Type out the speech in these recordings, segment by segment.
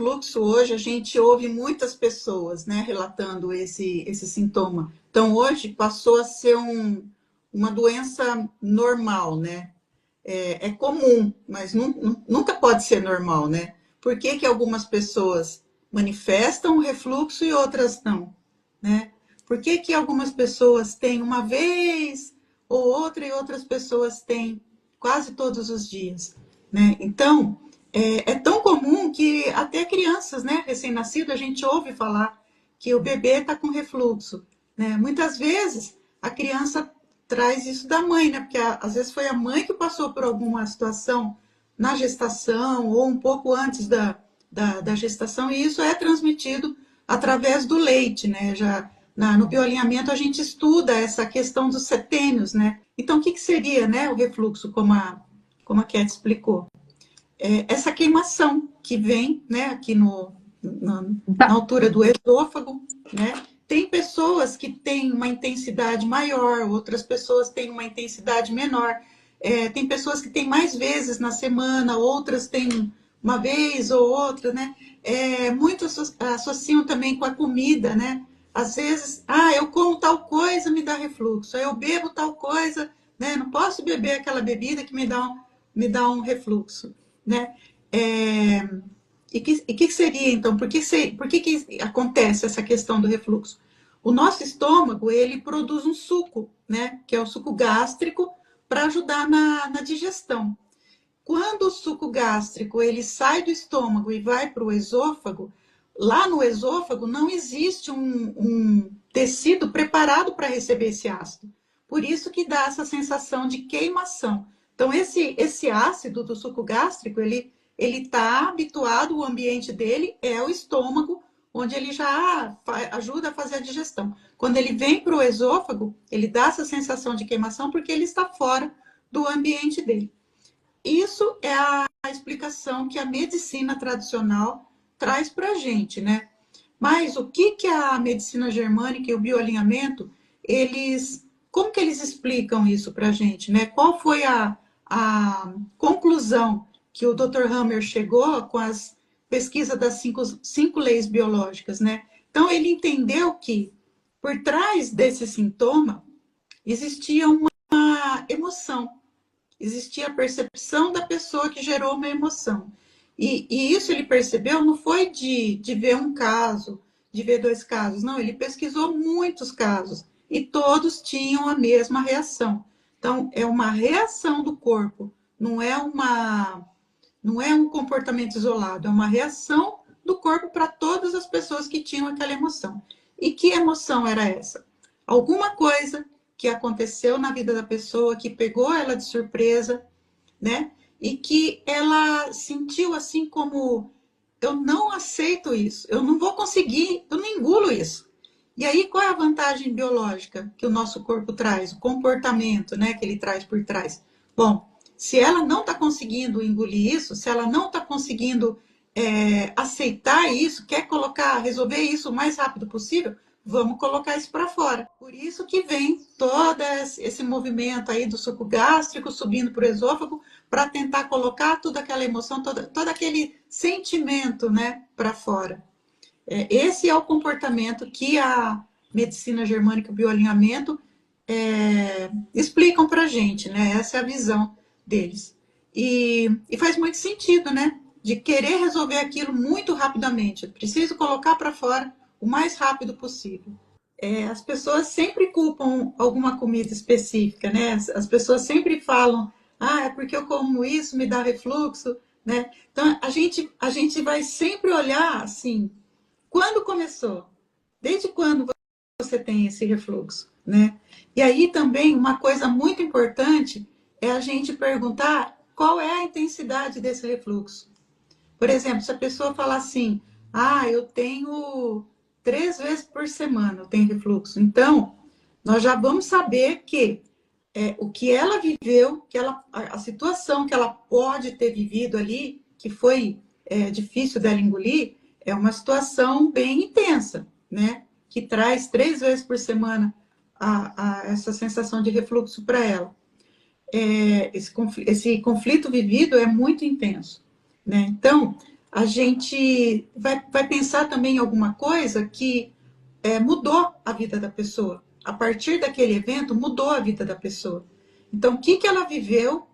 refluxo, hoje a gente ouve muitas pessoas, né, relatando esse sintoma. Então, hoje passou a ser uma doença normal, né? É comum, mas nunca pode ser normal, né? Por que que algumas pessoas manifestam o refluxo e outras não, né? Por que que algumas pessoas têm uma vez ou outra e outras pessoas têm quase todos os dias, né? Então, é tão comum que até crianças, né, recém-nascido, a gente ouve falar que o bebê está com refluxo, né? Muitas vezes a criança traz isso da mãe, né? Porque às vezes foi a mãe que passou por alguma situação na gestação ou um pouco antes da gestação, e isso é transmitido através do leite, né? Já no bioalinhamento a gente estuda essa questão dos setênios, né? Então, o que seria, né, o refluxo, como a Cat explicou? Essa queimação que vem, né, aqui na altura do esôfago, né? Tem pessoas que têm uma intensidade maior, outras pessoas têm uma intensidade menor. Tem pessoas que têm mais vezes na semana, outras têm uma vez ou outra, né? Muitos associam também com a comida, né? Às vezes, eu como tal coisa, me dá refluxo. Eu bebo tal coisa, né? Não posso beber aquela bebida que me dá um refluxo, né? E que seria, então, por que acontece essa questão do refluxo? O nosso estômago, ele produz um suco, né, que é o suco gástrico, para ajudar na digestão. Quando o suco gástrico, ele sai do estômago e vai para o esôfago, lá no esôfago não existe um tecido preparado para receber esse ácido. Por isso que dá essa sensação de queimação. Então, esse ácido do suco gástrico, ele está habituado, o ambiente dele é o estômago, onde ele já ajuda a fazer a digestão. Quando ele vem para o esôfago, ele dá essa sensação de queimação porque ele está fora do ambiente dele. Isso é a explicação que a medicina tradicional traz para a gente, né? Mas o que a medicina germânica e o bioalinhamento, como que eles explicam isso para a gente, né? Qual foi a conclusão que o Dr. Hammer chegou com as pesquisas das cinco leis biológicas, né? Então, ele entendeu que por trás desse sintoma existia uma emoção, existia a percepção da pessoa que gerou uma emoção. E isso ele percebeu não foi de ver um caso, de ver dois casos, não, ele pesquisou muitos casos e todos tinham a mesma reação. Então, é uma reação do corpo, não é um comportamento isolado, é uma reação do corpo para todas as pessoas que tinham aquela emoção. E que emoção era essa? Alguma coisa que aconteceu na vida da pessoa, que pegou ela de surpresa, né? E que ela sentiu assim como: eu não aceito isso, eu não vou conseguir, eu não engulo isso. E aí, qual é a vantagem biológica que o nosso corpo traz? O comportamento, né, que ele traz por trás. Bom, se ela não está conseguindo engolir isso, se ela não está conseguindo aceitar isso, quer resolver isso o mais rápido possível, vamos colocar isso para fora. Por isso que vem todo esse movimento aí do suco gástrico subindo para o esôfago, para tentar colocar toda aquela emoção, todo aquele sentimento, né, para fora. Esse é o comportamento que a medicina germânica e o bioalinhamento explicam para a gente, né? Essa é a visão deles. E faz muito sentido, né? De querer resolver aquilo muito rapidamente. Eu preciso colocar para fora o mais rápido possível. As pessoas sempre culpam alguma comida específica, né? As pessoas sempre falam: é porque eu como isso, me dá refluxo, né? Então, a gente vai sempre olhar assim, quando começou? Desde quando você tem esse refluxo, né? E aí também uma coisa muito importante é a gente perguntar qual é a intensidade desse refluxo. Por exemplo, se a pessoa falar assim: eu tenho 3 vezes por semana, eu tenho refluxo. Então, nós já vamos saber que o que ela viveu, a situação que ela pode ter vivido ali, que foi difícil dela engolir, é uma situação bem intensa, né? Que traz 3 vezes por semana essa sensação de refluxo para ela. Esse conflito vivido é muito intenso, né? Então, a gente vai pensar também em alguma coisa que mudou a vida da pessoa. A partir daquele evento, mudou a vida da pessoa. Então, o que, que ela viveu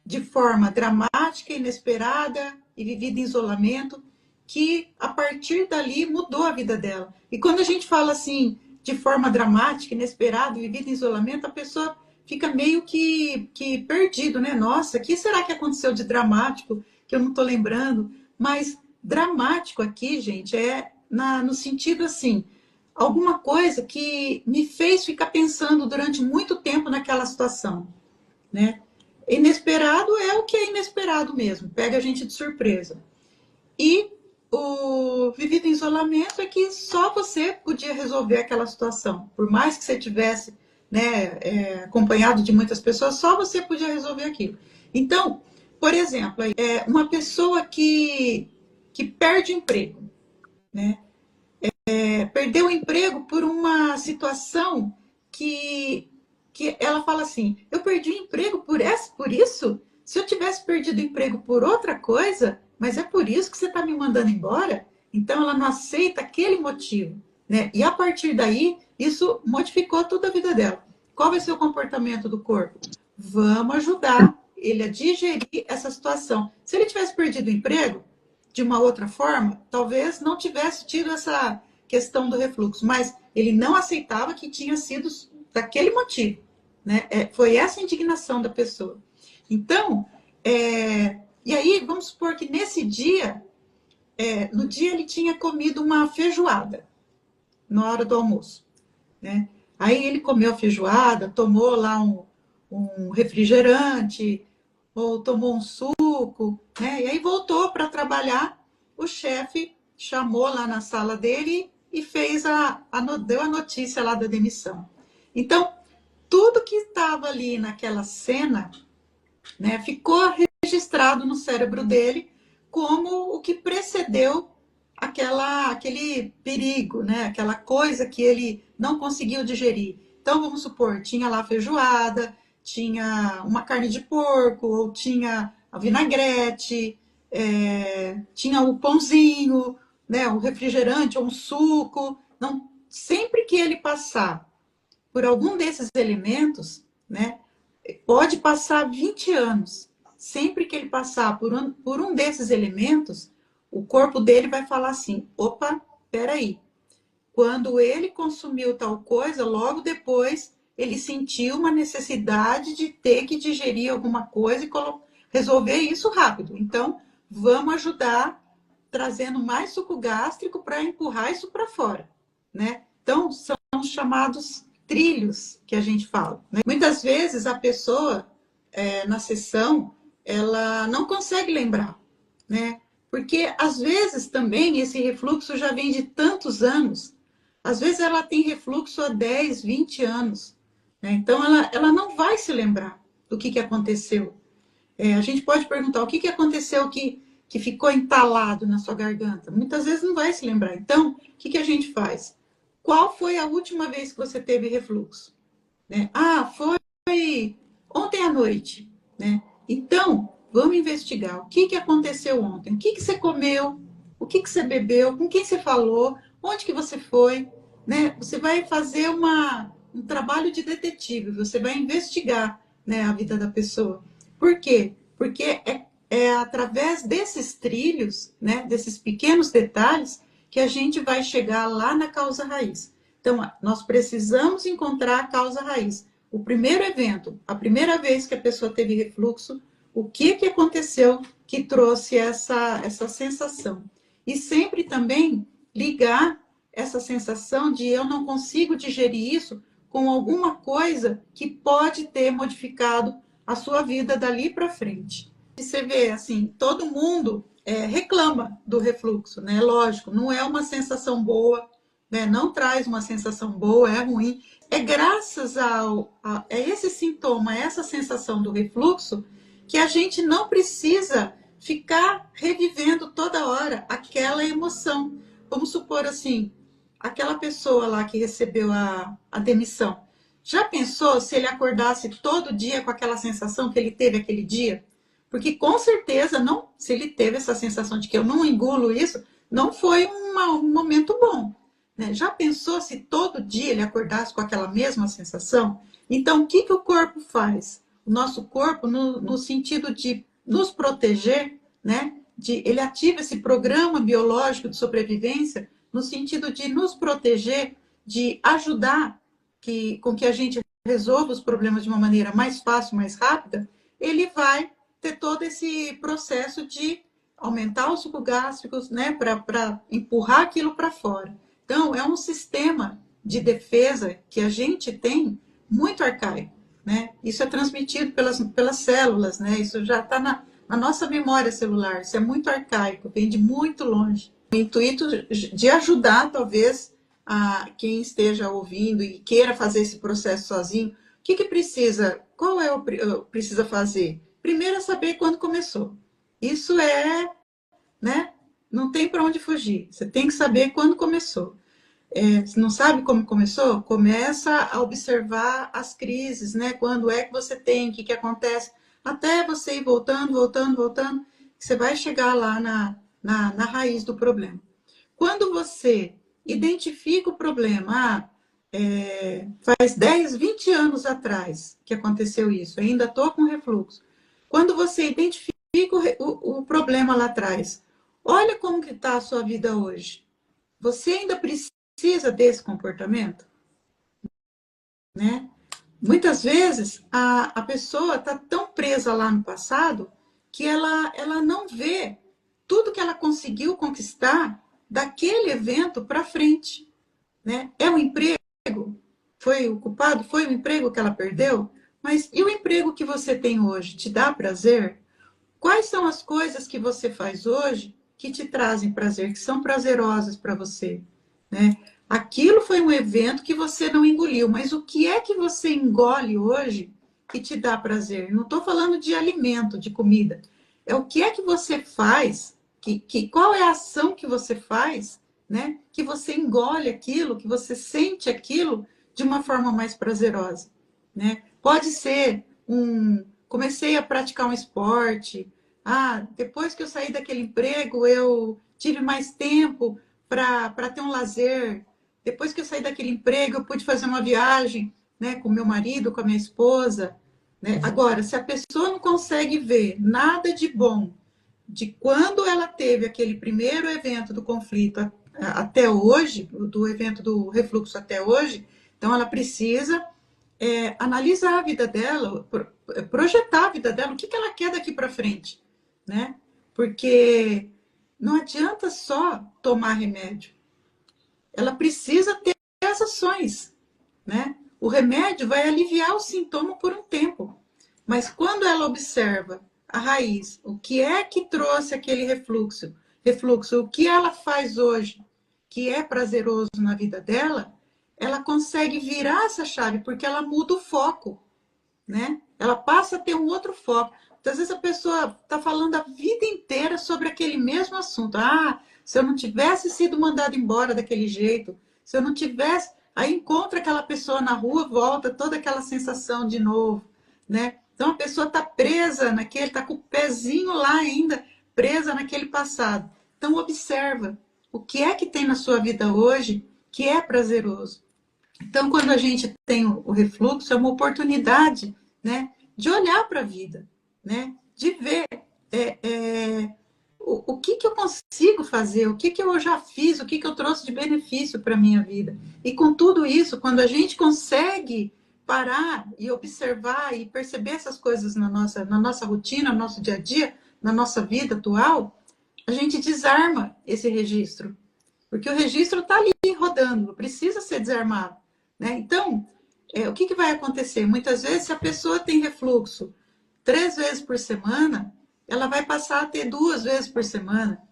de forma dramática, inesperada e vivida em isolamento, que a partir dali mudou a vida dela. E quando a gente fala assim, de forma dramática, inesperada, vivida em isolamento, a pessoa fica meio que perdido, né? Nossa, o que será que aconteceu de dramático que eu não estou lembrando? Mas dramático aqui, gente, no sentido assim, alguma coisa que me fez ficar pensando durante muito tempo naquela situação, né? Inesperado é o que é inesperado mesmo, pega a gente de surpresa. E o vivido em isolamento é que só você podia resolver aquela situação. Por mais que você tivesse, né, acompanhado de muitas pessoas, só você podia resolver aquilo. Então, por exemplo, uma pessoa que perde emprego, né? Perdeu o emprego por uma situação que, que ela fala assim: eu perdi o emprego por isso? Se eu tivesse perdido o emprego por outra coisa, mas é por isso que você está me mandando embora? Então ela não aceita aquele motivo, né? E a partir daí, isso modificou toda a vida dela. Qual vai ser o comportamento do corpo? Vamos ajudar ele a digerir essa situação. Se ele tivesse perdido o emprego de uma outra forma, talvez não tivesse tido essa questão do refluxo, mas ele não aceitava que tinha sido daquele motivo, né? Foi essa a indignação da pessoa. Então, e aí vamos supor que nesse dia, no dia ele tinha comido uma feijoada na hora do almoço, né? Aí ele comeu a feijoada, tomou lá um refrigerante ou tomou um suco, né? E aí voltou para trabalhar. O chefe chamou lá na sala dele e fez deu a notícia lá da demissão. Então, tudo que estava ali naquela cena, né, ficou registrado no cérebro dele como o que precedeu aquele perigo, né, aquela coisa que ele não conseguiu digerir. Então, vamos supor, tinha lá feijoada, tinha uma carne de porco, ou tinha a vinagrete, tinha o pãozinho, né, um refrigerante ou um suco. Não, sempre que ele passar por algum desses elementos, né, pode passar 20 anos. Sempre que ele passar por um desses elementos, o corpo dele vai falar assim: opa, peraí. Quando ele consumiu tal coisa, logo depois ele sentiu uma necessidade de ter que digerir alguma coisa e resolver isso rápido. Então, vamos ajudar trazendo mais suco gástrico para empurrar isso para fora, né? Então, são os chamados trilhos que a gente fala, né? Muitas vezes a pessoa, na sessão, ela não consegue lembrar, né? Porque às vezes também esse refluxo já vem de tantos anos. Às vezes ela tem refluxo há 10, 20 anos, né? Então ela não vai se lembrar do que aconteceu. A gente pode perguntar o que aconteceu que ficou entalado na sua garganta. Muitas vezes não vai se lembrar. Então, o que a gente faz? Qual foi a última vez que você teve refluxo? Né? Ah, foi ontem à noite. Né? Então, vamos investigar. O que aconteceu ontem? O que você comeu? O que você bebeu? Com quem você falou? Onde que você foi? Né? Você vai fazer um trabalho de detetive. Você vai investigar, né, a vida da pessoa. Por quê? Porque é através desses trilhos, né, desses pequenos detalhes, que a gente vai chegar lá na causa raiz. Então, nós precisamos encontrar a causa raiz. O primeiro evento, a primeira vez que a pessoa teve refluxo, o que aconteceu que trouxe essa sensação? E sempre também ligar essa sensação de eu não consigo digerir isso com alguma coisa que pode ter modificado a sua vida dali para frente. E você vê, assim, todo mundo reclama do refluxo, né? Lógico, não é uma sensação boa, né? Não traz uma sensação boa, é ruim. É graças a esse sintoma, a essa sensação do refluxo, que a gente não precisa ficar revivendo toda hora aquela emoção. Vamos supor assim, aquela pessoa lá que recebeu a demissão. Já pensou se ele acordasse todo dia com aquela sensação que ele teve aquele dia? Porque com certeza, não, se ele teve essa sensação de que eu não engulo isso, não foi um momento bom. Né? Já pensou se todo dia ele acordasse com aquela mesma sensação? Então, o que, que o corpo faz? O nosso corpo, no sentido de nos proteger, né? Ele ativa esse programa biológico de sobrevivência no sentido de nos proteger, de ajudar com que a gente resolva os problemas de uma maneira mais fácil, mais rápida. Ele vai ter todo esse processo de aumentar os sucos gástricos, né, para empurrar aquilo para fora. Então, é um sistema de defesa que a gente tem muito arcaico, né? Isso é transmitido pelas células, né? Isso já está na nossa memória celular. Isso é muito arcaico, vem de muito longe. O intuito de ajudar, talvez, a quem esteja ouvindo e queira fazer esse processo sozinho, o que, que precisa? Qual é o precisa fazer? Primeiro é saber quando começou. Isso é, né? Não tem para onde fugir. Você tem que saber quando começou. Se não sabe como começou, começa a observar as crises, né? Quando é que você tem, o que, que acontece, até você ir voltando, voltando, voltando, você vai chegar lá na raiz do problema. Quando você identifica o problema, faz 10, 20 anos atrás que aconteceu isso, ainda estou com refluxo. Quando você identifica o problema lá atrás, olha como que está a sua vida hoje. Você ainda precisa desse comportamento? Né? Muitas vezes a pessoa está tão presa lá no passado que ela não vê tudo que ela conseguiu conquistar daquele evento para frente. Né? É o emprego? Foi o culpado? Foi o emprego que ela perdeu? Mas e o emprego que você tem hoje? Te dá prazer? Quais são as coisas que você faz hoje que te trazem prazer, que são prazerosas para você? Né? Aquilo foi um evento que você não engoliu, mas o que é que você engole hoje que te dá prazer? Não estou falando de alimento, de comida. É o que é que você faz, qual é a ação que você faz, né? Que você engole aquilo, que você sente aquilo de uma forma mais prazerosa. Né? Pode ser comecei a praticar um esporte. Depois que eu saí daquele emprego, eu tive mais tempo para ter um lazer. Depois que eu saí daquele emprego, eu pude fazer uma viagem, né, com meu marido, com a minha esposa. Né? Agora, se a pessoa não consegue ver nada de bom de quando ela teve aquele primeiro evento do conflito até hoje, do evento do refluxo até hoje, então ela precisa analisar a vida dela, projetar a vida dela, o que, que ela quer daqui para frente, né? Porque não adianta só tomar remédio, ela precisa ter as ações, né? O remédio vai aliviar o sintoma por um tempo, mas quando ela observa a raiz, o que é que trouxe aquele refluxo, o que ela faz hoje que é prazeroso na vida dela, ela consegue virar essa chave, porque ela muda o foco, né? Ela passa a ter um outro foco. Então, às vezes a pessoa está falando a vida inteira sobre aquele mesmo assunto. Se eu não tivesse sido mandado embora daquele jeito, se eu não tivesse... Aí encontra aquela pessoa na rua, volta toda aquela sensação de novo, né? Então, a pessoa está presa naquele, está com o pezinho lá ainda, presa naquele passado. Então, observa o que é que tem na sua vida hoje que é prazeroso. Então, quando a gente tem o refluxo, é uma oportunidade, né, de olhar para a vida, né, de ver o que, que eu consigo fazer, o que, que eu já fiz, o que, que eu trouxe de benefício para a minha vida. E com tudo isso, quando a gente consegue parar e observar e perceber essas coisas na nossa rotina, no nosso dia a dia, na nossa vida atual, a gente desarma esse registro. Porque o registro está ali rodando, precisa ser desarmado. Né? Então, o que, que vai acontecer? Muitas vezes, se a pessoa tem refluxo 3 vezes por semana, ela vai passar a ter 2 vezes por semana.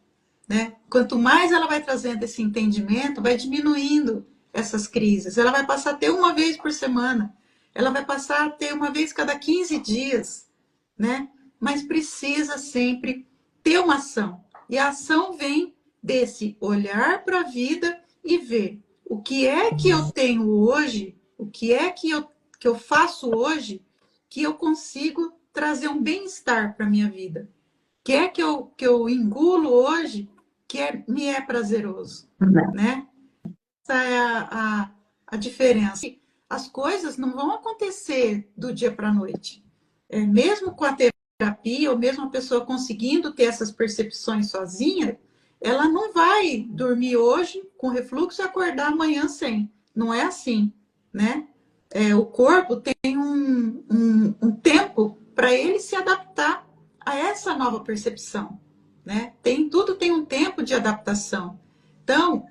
Né? Quanto mais ela vai trazendo esse entendimento, vai diminuindo essas crises. Ela vai passar a ter 1 vez por semana. Ela vai passar a ter 1 vez cada 15 dias. Né? Mas precisa sempre ter uma ação. E a ação vem desse olhar para a vida e ver o que é que eu tenho hoje, o que é que eu faço hoje que eu consigo trazer um bem-estar para a minha vida? O que é que eu engulo hoje que me é prazeroso, né? Essa é a diferença. As coisas não vão acontecer do dia para a noite. Mesmo com a terapia, ou mesmo a pessoa conseguindo ter essas percepções sozinha, ela não vai dormir hoje com refluxo e acordar amanhã sem. Não é assim, né? O corpo tem um tempo para ele se adaptar a essa nova percepção, né? Tudo tem um tempo de adaptação. Então,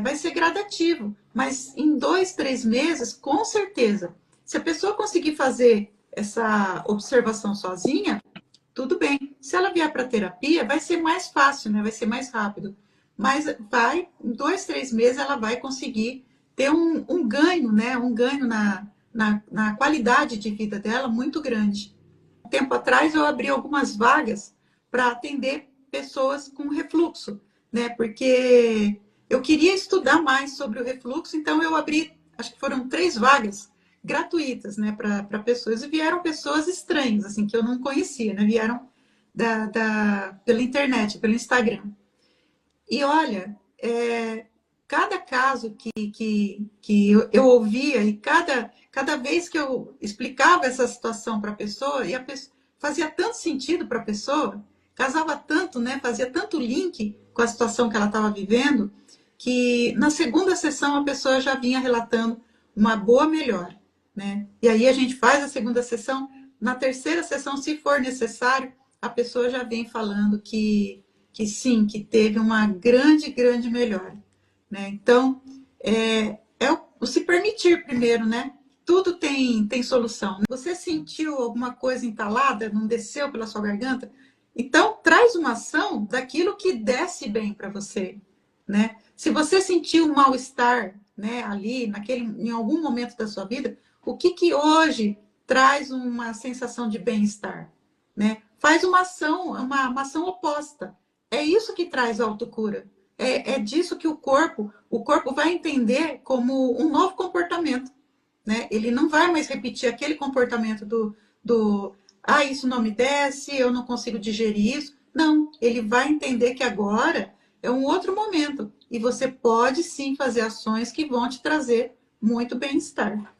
vai ser gradativo, mas em 2, 3 meses, com certeza, se a pessoa conseguir fazer essa observação sozinha, tudo bem. Se ela vier para terapia, vai ser mais fácil, né? Vai ser mais rápido. Mas em 2, 3 meses, ela vai conseguir ter um ganho, né? Um ganho na qualidade de vida dela muito grande. Um tempo atrás, eu abri algumas vagas para atender pessoas com refluxo, né? Porque eu queria estudar mais sobre o refluxo, então eu abri, acho que foram 3 vagas gratuitas, né, para pessoas. E vieram pessoas estranhas, assim, que eu não conhecia, né? Vieram pela internet, pelo Instagram. E olha, cada caso que eu ouvia e cada vez que eu explicava essa situação para a pessoa, e a pessoa fazia tanto sentido para a pessoa, casava tanto, né? Fazia tanto link com a situação que ela estava vivendo, que na segunda sessão a pessoa já vinha relatando uma boa melhora, né? E aí a gente faz a segunda sessão, na terceira sessão, se for necessário, a pessoa já vem falando que sim, que teve uma grande, grande melhora, né? Então, o se permitir primeiro, né? Tudo tem solução. Você sentiu alguma coisa entalada, não desceu pela sua garganta? Então, traz uma ação daquilo que desce bem para você, né? Se você sentiu um mal-estar, né, ali, em algum momento da sua vida, o que hoje traz uma sensação de bem-estar, né? Faz uma ação oposta. É isso que traz a autocura. É disso que o corpo vai entender como um novo comportamento, né? Ele não vai mais repetir aquele comportamento isso não me desce, eu não consigo digerir isso. Não, ele vai entender que agora é um outro momento e você pode sim fazer ações que vão te trazer muito bem-estar.